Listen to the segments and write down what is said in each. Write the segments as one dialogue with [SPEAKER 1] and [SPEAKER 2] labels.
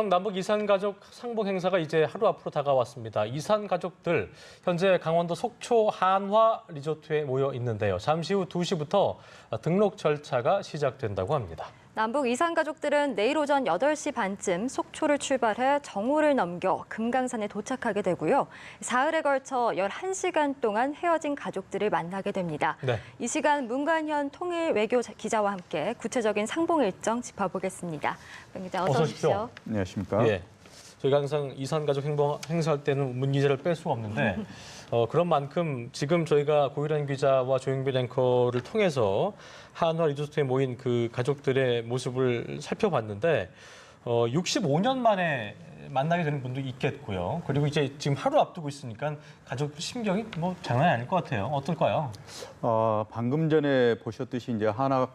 [SPEAKER 1] 남북 이산가족 상봉 행사가 이제 하루 앞으로 다가왔습니다. 이산가족들 현재 강원도 속초 한화 리조트에 모여 있는데요. 잠시 후 2시부터 등록 절차가 시작된다고 합니다.
[SPEAKER 2] 남북 이산가족들은 내일 오전 8시 반쯤 속초를 출발해 정오를 넘겨 금강산에 도착하게 되고요. 사흘에 걸쳐 11시간 동안 헤어진 가족들을 만나게 됩니다.
[SPEAKER 1] 네.
[SPEAKER 2] 이 시간 문관현 통일 외교 기자와 함께 구체적인 상봉 일정 짚어보겠습니다. 문 기자 어서 오십시오.
[SPEAKER 3] 안녕하십니까?
[SPEAKER 1] 예. 저희가 항상 이산가족 행사할 때는 문 기자를 뺄 수가 없는데 그런 만큼 지금 저희가 고유란 기자와 조영필 앵커를 통해서 한화 리조트에 모인 그 가족들의 모습을 살펴봤는데 65년 만에 만나게 되는 분도 있겠고요. 그리고 이제 지금 하루 앞두고 있으니까 가족 심경이 뭐 장난이 아닐 것 같아요. 어떨까요?
[SPEAKER 3] 방금 전에 보셨듯이 이제 하나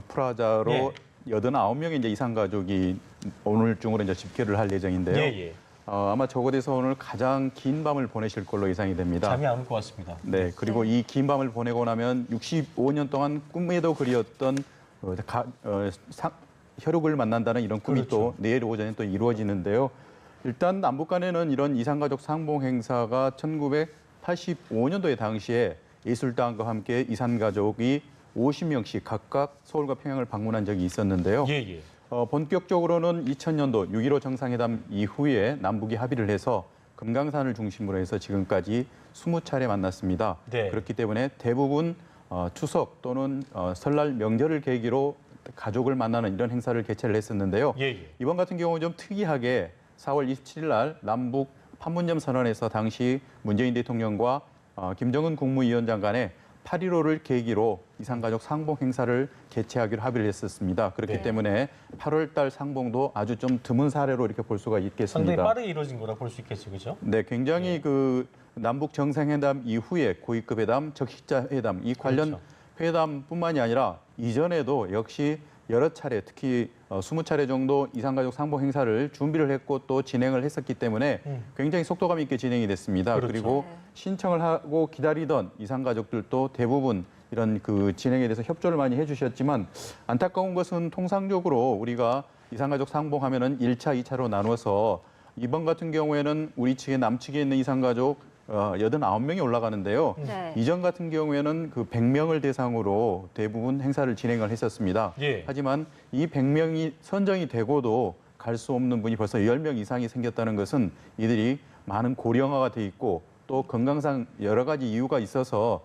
[SPEAKER 3] 프라자로
[SPEAKER 1] 예.
[SPEAKER 3] 89명의 이제 이산 가족이 오늘 중으로 이제 집계를 할 예정인데요.
[SPEAKER 1] 예.
[SPEAKER 3] 아마 저곳에서 오늘 가장 긴 밤을 보내실 걸로 예상이 됩니다.
[SPEAKER 1] 잠이 안 올 것 같습니다.
[SPEAKER 3] 네, 그리고 이 긴 밤을 보내고 나면 65년 동안 꿈에도 그리웠던 혈육을 만난다는 이런 꿈이
[SPEAKER 1] 그렇죠.
[SPEAKER 3] 또 내일 오전에 또 이루어지는데요. 일단 남북 간에는 이런 이산가족 상봉 행사가 1985년도에 당시에 예술단과 함께 이산가족이 50명씩 각각 서울과 평양을 방문한 적이 있었는데요.
[SPEAKER 1] 예.
[SPEAKER 3] 본격적으로는 2000년도 6.15 정상회담 이후에 남북이 합의를 해서 금강산을 중심으로 해서 지금까지 20차례 만났습니다.
[SPEAKER 1] 네.
[SPEAKER 3] 그렇기 때문에 대부분 추석 또는 설날 명절을 계기로 가족을 만나는 이런 행사를 개최를 했었는데요.
[SPEAKER 1] 예.
[SPEAKER 3] 이번 같은 경우는 좀 특이하게 4월 27일 날 남북 판문점 선언에서 당시 문재인 대통령과 김정은 국무위원장 간에 8.15를 계기로 이산가족 상봉 행사를 개최하기로 합의를 했었습니다. 그렇기
[SPEAKER 1] 네.
[SPEAKER 3] 때문에 8월 달 상봉도 아주 좀 드문 사례로 이렇게 볼 수가 있겠습니다.
[SPEAKER 1] 상당히 빠르게 이루어진 거라 볼 수 있겠죠, 그렇죠?
[SPEAKER 3] 네, 굉장히 그 남북 정상회담 이후에 고위급 회담, 적시자 회담 이 관련
[SPEAKER 1] 그렇죠.
[SPEAKER 3] 회담뿐만이 아니라 이전에도 역시 여러 차례 특히 20차례 정도 이산가족 상봉 행사를 준비를 했고 또 진행을 했었기 때문에 굉장히 속도감 있게 진행이 됐습니다.
[SPEAKER 1] 그렇죠.
[SPEAKER 3] 그리고 신청을 하고 기다리던 이산가족들도 대부분 이런 그 진행에 대해서 협조를 많이 해주셨지만 안타까운 것은 통상적으로 우리가 이산가족 상봉하면은 1차, 2차로 나눠서 이번 같은 경우에는 우리 측에 남측에 있는 이산가족 89명이 올라가는데요.
[SPEAKER 2] 네.
[SPEAKER 3] 이전 같은 경우에는 그 100명을 대상으로 대부분 행사를 진행을 했었습니다.
[SPEAKER 1] 예.
[SPEAKER 3] 하지만 이 100명이 선정이 되고도 갈 수 없는 분이 벌써 10명 이상이 생겼다는 것은 이들이 많은 고령화가 돼 있고 또 건강상 여러 가지 이유가 있어서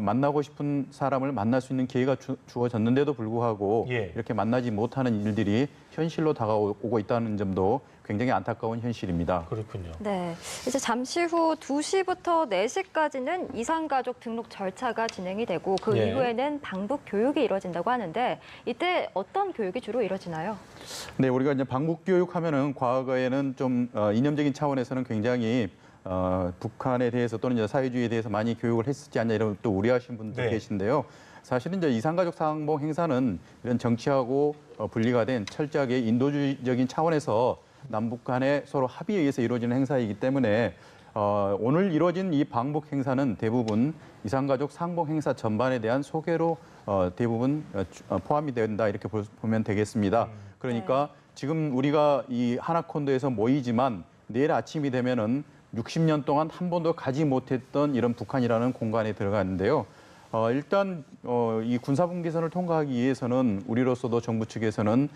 [SPEAKER 3] 만나고 싶은 사람을 만날 수 있는 기회가 주어졌는데도 불구하고
[SPEAKER 1] 예.
[SPEAKER 3] 이렇게 만나지 못하는 일들이 현실로 다가오고 있다는 점도 굉장히 안타까운 현실입니다.
[SPEAKER 1] 그렇군요.
[SPEAKER 2] 네, 이제 잠시 후 2시부터 4시까지는 이산가족 등록 절차가 진행이 되고 그
[SPEAKER 1] 예.
[SPEAKER 2] 이후에는 방북 교육이 이뤄진다고 하는데 이때 어떤 교육이 주로 이뤄지나요?
[SPEAKER 3] 네, 우리가 이제 방북 교육하면은 과거에는 좀 이념적인 차원에서는 굉장히 북한에 대해서 또는 이제 사회주의에 대해서 많이 교육을 했었지 않냐 이런 또 우려하시는 분들
[SPEAKER 1] 네.
[SPEAKER 3] 계신데요. 사실은 이제 이산가족 상봉 행사는 이런 정치하고 분리가 된 철저하게 인도주의적인 차원에서 남북 간에 서로 합의에 의해서 이루어지는 행사이기 때문에 오늘 이루어진 이 방북 행사는 대부분 이산가족 상봉 행사 전반에 대한 소개로 대부분 포함이 된다 이렇게 보면 되겠습니다. 그러니까 지금 우리가 이 하나콘도에서 모이지만 내일 아침이 되면은 60년 동안 한 번도 가지 못했던 이런 북한이라는 공간에 들어가는데요. 일단 이 군사분계선을 통과하기 위해서는 우리로서도 정부 측에서는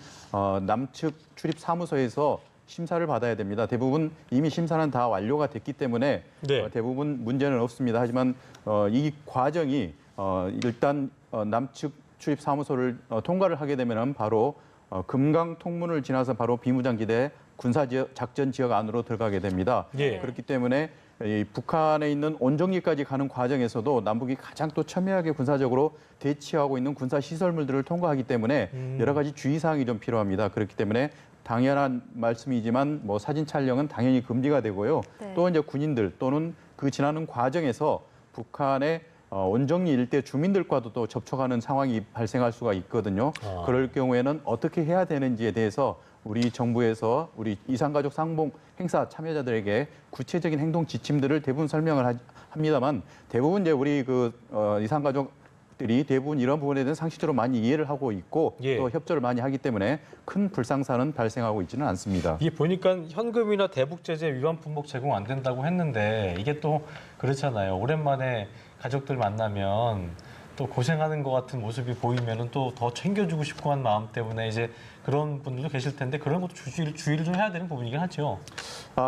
[SPEAKER 3] 남측 출입 사무소에서 심사를 받아야 됩니다. 대부분 이미 심사는 다 완료가 됐기 때문에
[SPEAKER 1] 네.
[SPEAKER 3] 대부분 문제는 없습니다. 하지만 이 과정이 일단 남측 출입 사무소를 통과를 하게 되면은 바로 금강 통문을 지나서 바로 비무장지대 군사지역 작전 지역 안으로 들어가게 됩니다.
[SPEAKER 1] 예.
[SPEAKER 3] 그렇기 때문에 이 북한에 있는 온정리까지 가는 과정에서도 남북이 가장 또 첨예하게 군사적으로 대치하고 있는 군사 시설물들을 통과하기 때문에 여러 가지 주의사항이 좀 필요합니다. 그렇기 때문에 당연한 말씀이지만 뭐 사진 촬영은 당연히 금지가 되고요.
[SPEAKER 2] 네.
[SPEAKER 3] 또 이제 군인들 또는 그 지나는 과정에서 북한의 온정리 일대 주민들과도 또 접촉하는 상황이 발생할 수가 있거든요. 그럴 경우에는 어떻게 해야 되는지에 대해서 우리 정부에서 우리 이산가족 상봉 행사 참여자들에게 구체적인 행동 지침들을 대부분 설명을 합니다만 대부분 이제 우리 그 이산가족 가족들이 대부분 이런 부분에 대해서 상식적으로 많이 이해를 하고 있고
[SPEAKER 1] 예.
[SPEAKER 3] 또 협조를 많이 하기 때문에 큰 불상사는 발생하고 있지는 않습니다.
[SPEAKER 1] 이게 보니까 현금이나 대북 제재 위반 품목 제공 안 된다고 했는데 이게 또 그렇잖아요. 오랜만에 가족들 만나면 또 고생하는 것 같은 모습이 보이면은 또 더 챙겨주고 싶고 한 마음 때문에 이제 그런 분들도 계실 텐데 그런 것도 주의를 좀 해야 되는 부분이긴 하죠.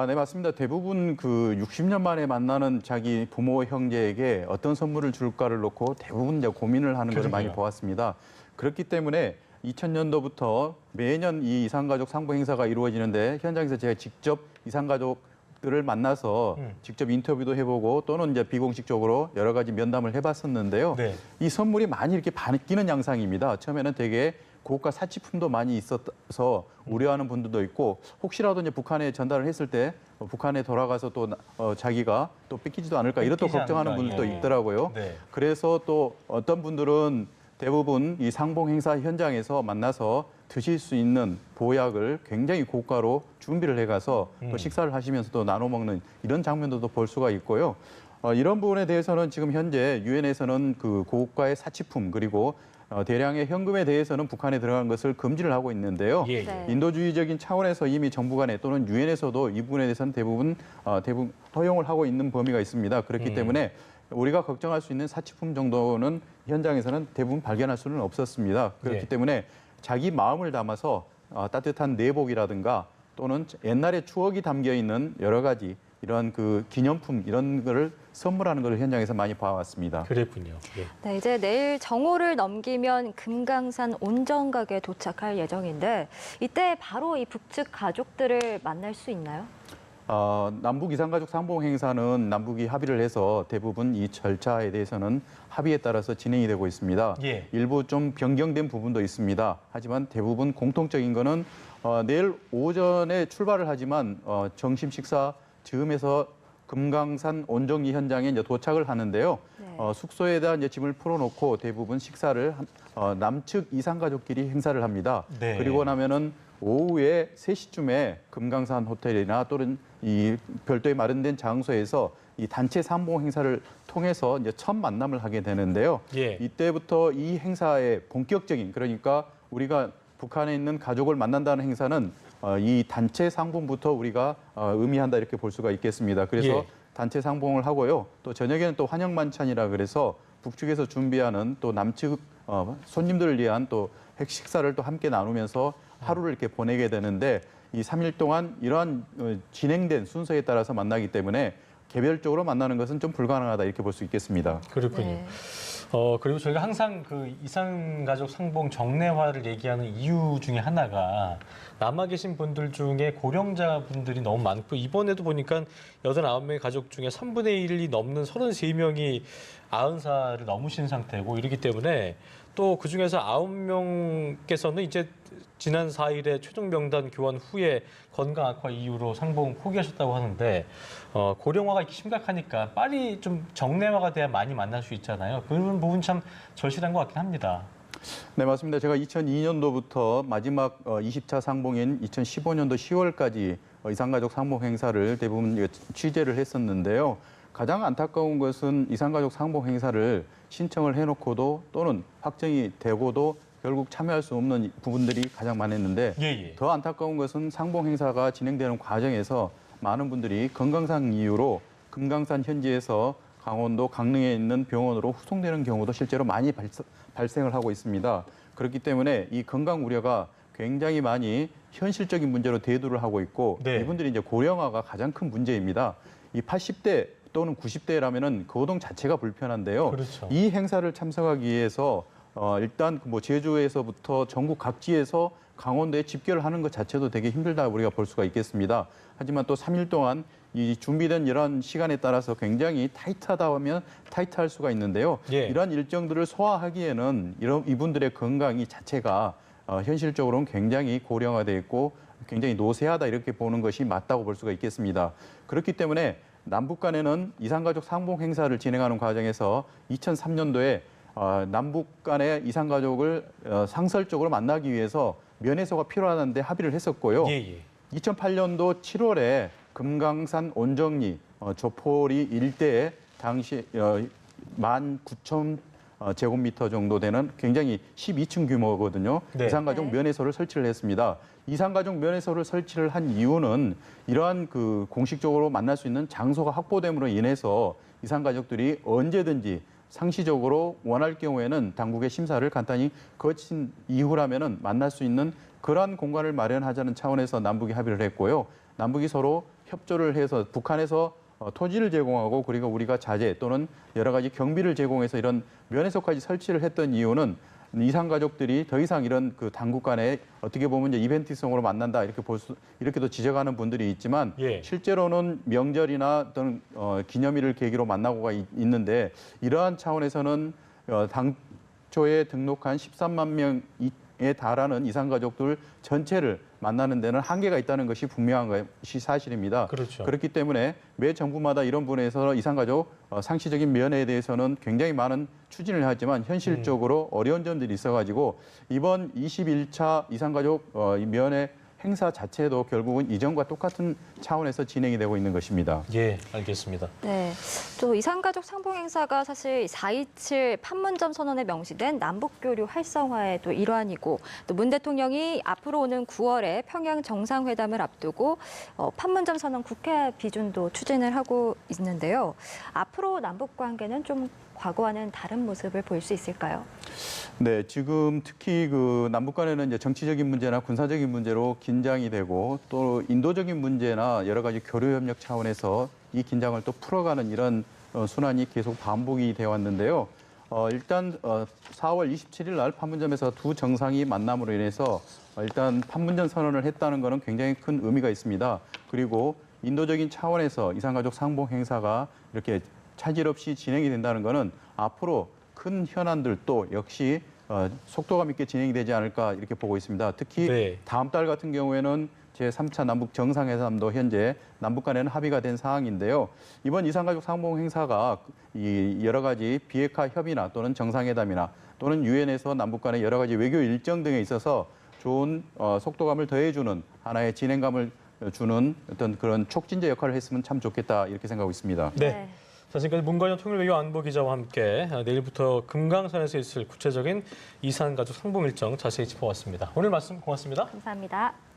[SPEAKER 3] 네, 맞습니다. 대부분 그 60년 만에 만나는 자기 부모, 형제에게 어떤 선물을 줄까를 놓고 대부분 이제 고민을 하는 것을 많이
[SPEAKER 1] 그러게요.
[SPEAKER 3] 보았습니다. 그렇기 때문에 2000년도부터 매년 이 이산가족 상봉 행사가 이루어지는데 현장에서 제가 직접 이산가족들을 만나서 직접 인터뷰도 해보고 또는 이제 비공식적으로 여러 가지 면담을 해봤었는데요.
[SPEAKER 1] 네.
[SPEAKER 3] 이 선물이 많이 이렇게 바뀌는 양상입니다. 처음에는 되게 고가 사치품도 많이 있어서 우려하는 분들도 있고 혹시라도 이제 북한에 전달을 했을 때 북한에 돌아가서 또 자기가 또 뺏기지도 않을까 이렇게
[SPEAKER 1] 뺏기지
[SPEAKER 3] 걱정하는
[SPEAKER 1] 않을까,
[SPEAKER 3] 분들도
[SPEAKER 1] 예.
[SPEAKER 3] 있더라고요.
[SPEAKER 1] 네.
[SPEAKER 3] 그래서 또 어떤 분들은 대부분 이 상봉 행사 현장에서 만나서 드실 수 있는 보약을 굉장히 고가로 준비를 해가서 또 식사를 하시면서 또 나눠 먹는 이런 장면들도 볼 수가 있고요. 이런 부분에 대해서는 지금 현재 유엔에서는 그 고가의 사치품 그리고 대량의 현금에 대해서는 북한에 들어간 것을 금지를 하고 있는데요.
[SPEAKER 1] 예, 예.
[SPEAKER 2] 네.
[SPEAKER 3] 인도주의적인 차원에서 이미 정부 간에 또는 유엔에서도 이 부분에 대해서는 대부분 허용을 하고 있는 범위가 있습니다. 그렇기 때문에 우리가 걱정할 수 있는 사치품 정도는 현장에서는 대부분 발견할 수는 없었습니다. 그렇기
[SPEAKER 1] 네.
[SPEAKER 3] 때문에 자기 마음을 담아서 따뜻한 내복이라든가 또는 옛날의 추억이 담겨 있는 여러 가지 이런 그 기념품 이런 거를 선물하는 걸 현장에서 많이 봐왔습니다.
[SPEAKER 1] 그랬군요. 예.
[SPEAKER 2] 네, 이제 내일 정오를 넘기면 금강산 온정각에 도착할 예정인데 이때 바로 이 북측 가족들을 만날 수 있나요?
[SPEAKER 3] 남북 이산가족 상봉 행사는 남북이 합의를 해서 대부분 이 절차에 대해서는 합의에 따라서 진행이 되고 있습니다.
[SPEAKER 1] 예.
[SPEAKER 3] 일부 좀 변경된 부분도 있습니다. 하지만 대부분 공통적인 거는 내일 오전에 출발을 하지만 점심 식사 즈음에서 금강산 온정리 현장에 이제 도착을 하는데요.
[SPEAKER 2] 네.
[SPEAKER 3] 숙소에다 이제 짐을 풀어놓고 대부분 식사를 남측 이산가족끼리 행사를 합니다.
[SPEAKER 1] 네.
[SPEAKER 3] 그리고 나면은 오후에 3시쯤에 금강산 호텔이나 또는 이 별도의 마련된 장소에서 이 단체 상봉 행사를 통해서 이제 첫 만남을 하게 되는데요.
[SPEAKER 1] 예.
[SPEAKER 3] 이때부터 이 행사의 본격적인 그러니까 우리가 북한에 있는 가족을 만난다는 행사는 이 단체 상봉부터 우리가 의미한다 이렇게 볼 수가 있겠습니다. 그래서
[SPEAKER 1] 예.
[SPEAKER 3] 단체 상봉을 하고요. 또 저녁에는 또 환영 만찬이라 그래서 북측에서 준비하는 또 남측 손님들을 위한 또 식사를 또 함께 나누면서 하루를 이렇게 보내게 되는데 이 3일 동안 이러한 진행된 순서에 따라서 만나기 때문에 개별적으로 만나는 것은 좀 불가능하다 이렇게 볼 수 있겠습니다.
[SPEAKER 1] 그렇군요.
[SPEAKER 2] 네.
[SPEAKER 1] 그리고 저희가 항상 그 이산가족 상봉 정례화를 얘기하는 이유 중에 하나가 남아 계신 분들 중에 고령자분들이 너무 많고 이번에도 보니까 89명의 가족 중에 3분의 1이 넘는 33명이 90살을 넘으신 상태고 이러기 때문에 또 그중에서 9명께서는 이제 지난 4일에 최종 명단 교환 후에 건강 악화 이유로 상봉 포기하셨다고 하는데 고령화가 이렇게 심각하니까 빨리 좀 정례화가 돼야 많이 만날 수 있잖아요. 그런 부분 참 절실한 것 같긴 합니다.
[SPEAKER 3] 네, 맞습니다. 제가 2002년도부터 마지막 20차 상봉인 2015년도 10월까지 이산가족 상봉 행사를 대부분 취재를 했었는데요. 가장 안타까운 것은 이산가족 상봉 행사를 신청을 해놓고도 또는 확정이 되고도 결국 참여할 수 없는 부분들이 가장 많았는데
[SPEAKER 1] 예.
[SPEAKER 3] 더 안타까운 것은 상봉 행사가 진행되는 과정에서 많은 분들이 건강상 이유로 금강산 현지에서 강원도 강릉에 있는 병원으로 후송되는 경우도 실제로 많이 발생을 하고 있습니다. 그렇기 때문에 이 건강 우려가 굉장히 많이 현실적인 문제로 대두를 하고 있고
[SPEAKER 1] 네.
[SPEAKER 3] 이분들이 이제 고령화가 가장 큰 문제입니다. 이 80대 또는 90대라면은 거동 자체가 불편한데요.
[SPEAKER 1] 그렇죠.
[SPEAKER 3] 이 행사를 참석하기 위해서 일단 뭐 제주에서부터 전국 각지에서 강원도에 집결을 하는 것 자체도 되게 힘들다 우리가 볼 수가 있겠습니다. 하지만 또 3일 동안 이 준비된 이런 시간에 따라서 굉장히 타이트하다 하면 타이트할 수가 있는데요.
[SPEAKER 1] 예.
[SPEAKER 3] 이런 일정들을 소화하기에는 이분들의 건강이 자체가 현실적으로는 굉장히 고령화돼 있고 굉장히 노쇠하다 이렇게 보는 것이 맞다고 볼 수가 있겠습니다. 그렇기 때문에 남북 간에는 이산가족 상봉 행사를 진행하는 과정에서 2003년도에 남북 간의 이산가족을 상설적으로 만나기 위해서 면회소가 필요하다는데 합의를 했었고요.
[SPEAKER 1] 예.
[SPEAKER 3] 2008년도 7월에 금강산 온정리 조포리 일대에 당시 19,000 제곱미터 정도 되는 굉장히 12층 규모거든요.
[SPEAKER 1] 네.
[SPEAKER 3] 이산가족
[SPEAKER 2] 네.
[SPEAKER 3] 면회소를 설치를 했습니다. 이산가족 면회소를 설치를 한 이유는 이러한 그 공식적으로 만날 수 있는 장소가 확보됨으로 인해서 이산가족들이 언제든지 상시적으로 원할 경우에는 당국의 심사를 간단히 거친 이후라면은 만날 수 있는 그러한 공간을 마련하자는 차원에서 남북이 합의를 했고요. 남북이 서로 협조를 해서 북한에서 토지를 제공하고 그리고 우리가 자재 또는 여러 가지 경비를 제공해서 이런 면회소까지 설치를 했던 이유는 이산 가족들이 더 이상 이런 그 당국 간에 어떻게 보면 이제 이벤트성으로 만난다 이렇게도 지적하는 분들이 있지만
[SPEAKER 1] 예.
[SPEAKER 3] 실제로는 명절이나 또는 기념일을 계기로 만나고가 있는데 이러한 차원에서는 당초에 등록한 13만 명에 달하는 이산 가족들 전체를 만나는 데는 한계가 있다는 것이 분명한 것이 사실입니다.
[SPEAKER 1] 그렇죠.
[SPEAKER 3] 그렇기 때문에 매 정부마다 이런 부분에서 이산가족 상시적인 면회에 대해서는 굉장히 많은 추진을 하지만 현실적으로 어려운 점들이 있어가지고 이번 21차 이산가족 면회 행사 자체도 결국은 이전과 똑같은 차원에서 진행이 되고 있는 것입니다.
[SPEAKER 1] 예, 알겠습니다.
[SPEAKER 2] 네, 또 이산가족 상봉 행사가 사실 4.27 판문점 선언에 명시된 남북교류 활성화의 또 일환이고 또 문 대통령이 앞으로 오는 9월에 평양 정상회담을 앞두고 판문점 선언 국회 비준도 추진을 하고 있는데요. 앞으로 남북 관계는 좀 과거와는 다른 모습을 볼 수 있을까요?
[SPEAKER 3] 네, 지금 특히 그 남북 간에는 이제 정치적인 문제나 군사적인 문제로 긴장이 되고 또 인도적인 문제나 여러 가지 교류 협력 차원에서 이 긴장을 또 풀어가는 이런 순환이 계속 반복이 되어 왔는데요. 일단 4월 27일 날 판문점에서 두 정상이 만남으로 인해서 일단 판문점 선언을 했다는 것은 굉장히 큰 의미가 있습니다. 그리고 인도적인 차원에서 이산가족 상봉 행사가 이렇게 차질 없이 진행이 된다는 것은 앞으로 큰 현안들도 역시 속도감 있게 진행이 되지 않을까 이렇게 보고 있습니다. 특히
[SPEAKER 1] 네. 다음
[SPEAKER 3] 다음 달 같은 경우에는 제3차 남북 정상회담도 현재 남북 간에는 합의가 된 사항인데요. 이번 이산가족 상봉 행사가 이 여러 가지 비핵화 협의나 또는 정상회담이나 또는 유엔에서 남북 간의 여러 가지 외교 일정 등에 있어서 좋은 속도감을 더해주는 하나의 진행감을 주는 어떤 그런 촉진제 역할을 했으면 참 좋겠다 이렇게 생각하고 있습니다.
[SPEAKER 1] 네. 자, 지금까지 문관영 통일외교 안보 기자와 함께 내일부터 금강산에서 있을 구체적인 이산가족 상봉 일정 자세히 짚어봤습니다. 오늘 말씀 고맙습니다.
[SPEAKER 2] 감사합니다.